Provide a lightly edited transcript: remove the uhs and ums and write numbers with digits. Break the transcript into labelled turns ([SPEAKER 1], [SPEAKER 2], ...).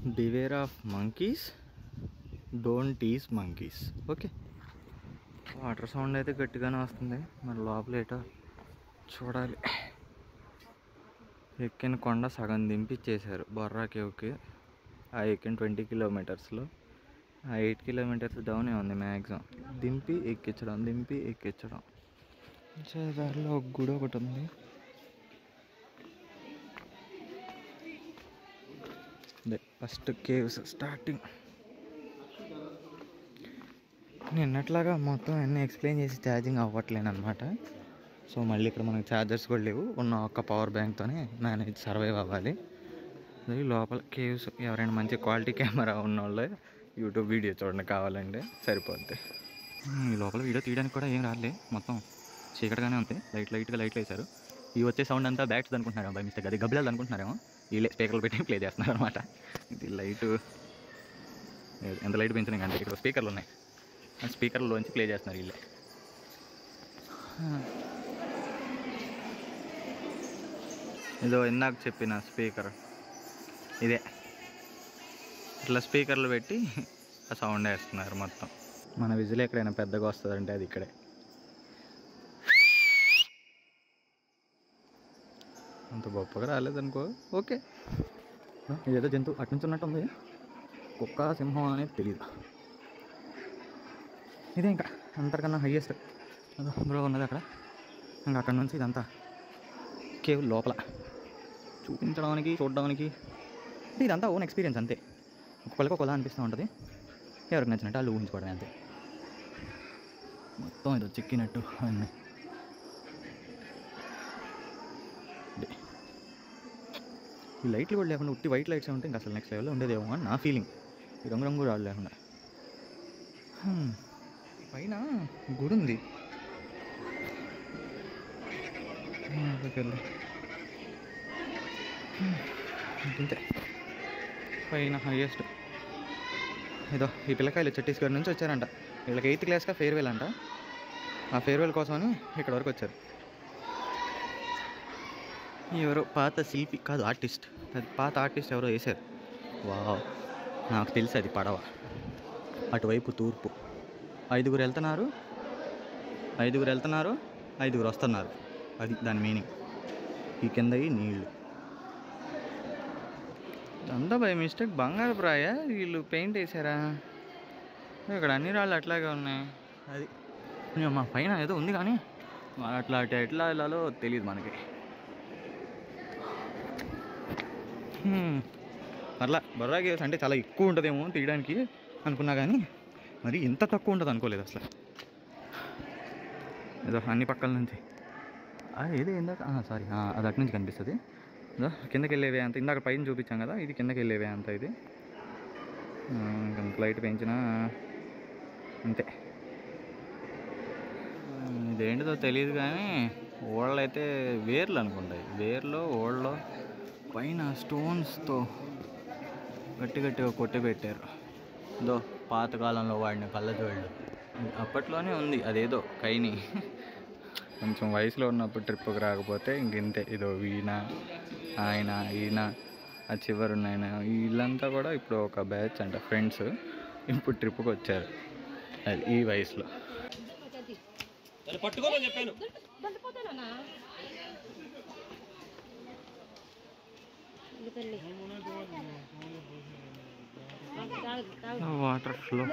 [SPEAKER 1] Beware of monkeys, don't tease monkeys. Okay, water sound అయితే గట్టిగానే వస్తుంది. మరి లోపల ఏటో చూడాలి. ఎక్కిన కొండ సగం దింపిచ్చేశారు బొర్రా కేవ్కి. ఆ ఎక్కిన 20 కిలోమీటర్స్లో ఆ 8 కిలోమీటర్స్ డౌనే ఉంది మ్యాక్సిమం. దింపి ఎక్కించడం, దింపి ఎక్కించడం. దారిలో ఒక గుడి ఒకటి ఉంది. First caves starting. నిన్నట్లాగా మొత్తం అన్నీ ఎక్స్ప్లెయిన్ చేసి ఛార్జింగ్ అవ్వట్లేను అనమాట. సో మళ్ళీ ఇక్కడ మనకి ఛార్జర్స్ కూడా లేవు. ఉన్న ఒక్క పవర్ బ్యాంక్తోనే మేనేజ్ సర్వైవ్ అవ్వాలి. లోపల కేవ్స్ ఎవరైనా మంచి క్వాలిటీ కెమెరా ఉన్నోళ్ళే యూట్యూబ్ వీడియో చూడండి కావాలంటే సరిపోద్ది. ఈ లోపల వీడియో తీయడానికి కూడా ఏం రాలే, మొత్తం చీకటిగానే ఉంది. లైట్గా లైట్లు వేశారు. ఈ వచ్చే సౌండ్ అంతా బ్యాట్స్ అనుకుంటున్నారేమో, బై మిస్టేక్ అది గబ్బిలాలు అనుకుంటున్నారేమో. వీళ్ళే స్పీకర్లు పెట్టి ప్లే చేస్తున్నారు అనమాట. ఇది లైటు ఎంత లైట్ పెంచినా కానీ ఇక్కడ స్పీకర్లు ఉన్నాయి. ఆ స్పీకర్లోంచి ప్లే చేస్తున్నారు వీళ్ళే. ఇదో ఇందాక చెప్పిన స్పీకర్ ఇదే. ఇట్లా స్పీకర్లు పెట్టి ఆ సౌండ్ వేస్తున్నారు మొత్తం. మన విజిల్ ఎక్కడైనా పెద్దగా వస్తుందంటే అది ఇక్కడే. అంత గొప్పగా రాలేదనుకో, ఓకే. ఇదేదో జంతువు అటు నుంచి ఉన్నట్టు ఉంది. కుక్క, సింహం అనేది తెలియదు. ఇదే ఇంకా అంతకన్నా హైయెస్ట్ బ్రో ఉన్నది అక్కడ. ఇంకా అక్కడ నుంచి ఇదంతా కేవ్ లోపల చూపించడానికి, చూడడానికి ఇదంతా ఓన్ ఎక్స్పీరియన్స్ అంతే. ఒక్కొక్కరికి ఒకలా అనిపిస్తూ ఉంటుంది. ఎవరికి నచ్చినట్టు వాళ్ళు ఊహించుకోవడం అంతే. మొత్తం ఏదో చెక్కినట్టు అన్నీ. ఈ లైట్లు కూడా లేకుండా ఉట్టి వైట్ లైట్స్ ఉంటే ఇంకా అసలు నెక్స్ట్ లెవెల్లో ఉండేదేమో అని నా ఫీలింగ్. ఈ రంగు రాళ్ళు లేకుండా. పైన గుడి ఉంది. అంతే పైన హైయెస్ట్. ఏదో ఈ పిల్లకాయలు ఛత్తీస్గఢ్ నుంచి వచ్చారంట. వీళ్ళకి 8th క్లాస్గా ఫేర్వెల్ అంట. ఆ ఫేర్వెల్ కోసమని ఇక్కడ వరకు వచ్చారు. ఎవరో పాత శిల్పి కాదు, ఆర్టిస్ట్. పాత ఆర్టిస్ట్ ఎవరో వేశారు. వావ్, నాకు తెలిసి అది పడవ. అటువైపు తూర్పు. 5 వెళ్తున్నారు, 5 వస్తున్నారు. అది దాని మీనింగ్. ఈ కిందవి నీళ్ళు. అంతా బై మిస్టేక్ బంగారు ప్రాయ వీళ్ళు పెయింట్ వేసారా? ఇక్కడ అన్ని రాళ్ళు అట్లాగే ఉన్నాయి. అది మా పైన ఏదో ఉంది కానీ అట్లా ఎట్లా వెళ్ళాలో తెలియదు మనకి. అట్లా బొర్రా కేవ్స్ అంటే చాలా ఎక్కువ ఉంటుందేమో తీయడానికి అనుకున్నా కానీ మరి ఇంత తక్కువ ఉంటుంది అనుకోలేదు అసలు. ఏదో అన్ని పక్కల నుంచి ఏదో ఇందాక సారీ అది అటు నుంచి కనిపిస్తుంది. కిందకి వెళ్ళేవే అంత. ఇందాక పైన చూపించాం కదా, ఇది కిందకి వెళ్ళేవే అంత. ఇది ఇంత లైట్ పెంచినా అంతే. ఇదేంటిదో తెలియదు కానీ ఓళ్ళు అయితే వేర్లు అనుకుంటాయి. వేర్లో ఓళ్ళలో పైన స్టోన్స్తో గట్టిగా కొట్టి పెట్టారు. ఇదో పాతకాలంలో వాడిన కళ్ళజోళ్ళు. అప్పట్లోనే ఉంది అదేదో కైని. కొంచెం వయసులో ఉన్నప్పుడు ట్రిప్కి రాకపోతే ఇంతే. ఇదో ఈయన, ఆయన, ఈయన, ఆ చివరున్న ఆయన, వీళ్ళంతా కూడా ఇప్పుడు ఒక బ్యాచ్ అంట ఫ్రెండ్స్. ఇప్పుడు ట్రిప్కి వచ్చారు అది ఈ వయసులో. Water flow.